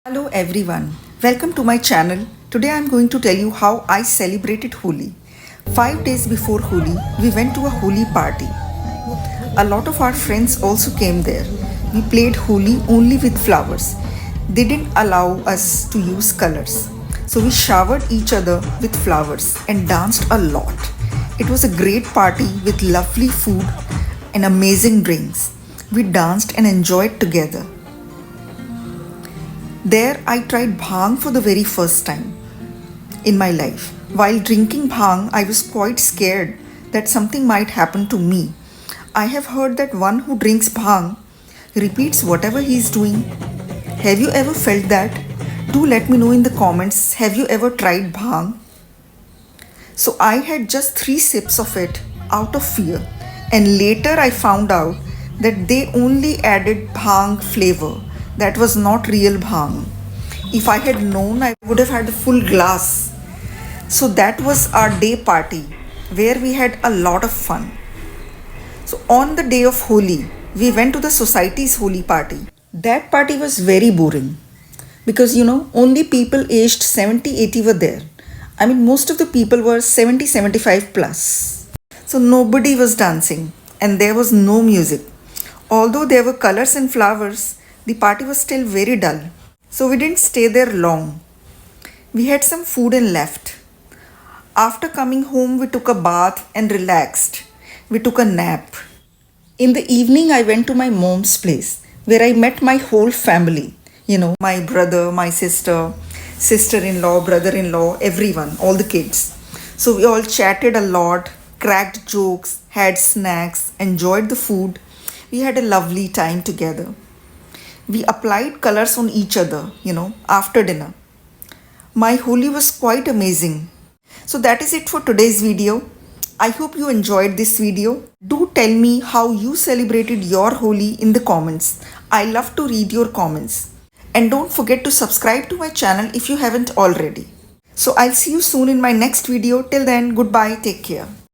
Hello everyone, welcome to my channel. Today I am going to tell you how I celebrated Holi. 5 days before Holi, we went to a Holi party. A lot of our friends also came there. We played Holi only with flowers. They didn't allow us to use colors. So we showered each other with flowers and danced a lot. It was a great party with lovely food and amazing drinks. We danced and enjoyed together. There I tried bhang for the very first time in my life. While drinking bhang, I was quite scared that something might happen to me. I have heard that one who drinks bhang repeats whatever he is doing. Have you ever felt that? Do let me know in the comments. Have you ever tried bhang? So I had just 3 sips of it out of fear, and later I found out that they only added bhang flavor. That was not real bhang. If I had known, I would have had a full glass. So that was our day party where we had a lot of fun. So on the day of Holi, we went to the society's Holi party. That party was very boring because only people aged 70-80 were there. I mean, most of the people were 70-75 plus. So nobody was dancing and there was no music. Although there were colors and flowers, the party was still very dull. So we didn't stay there long. We had some food and left. After coming home, we took a bath and relaxed. We took a nap. In the evening, I went to my mom's place where I met my whole family. My brother, my sister, sister-in-law, brother-in-law, everyone, all the kids. So we all chatted a lot, cracked jokes, had snacks, enjoyed the food. We had a lovely time together. We applied colors on each other, after dinner. My Holi was quite amazing. So that is it for today's video. I hope you enjoyed this video. Do tell me how you celebrated your Holi in the comments. I love to read your comments. And don't forget to subscribe to my channel if you haven't already. So I'll see you soon in my next video. Till then, goodbye. Take care.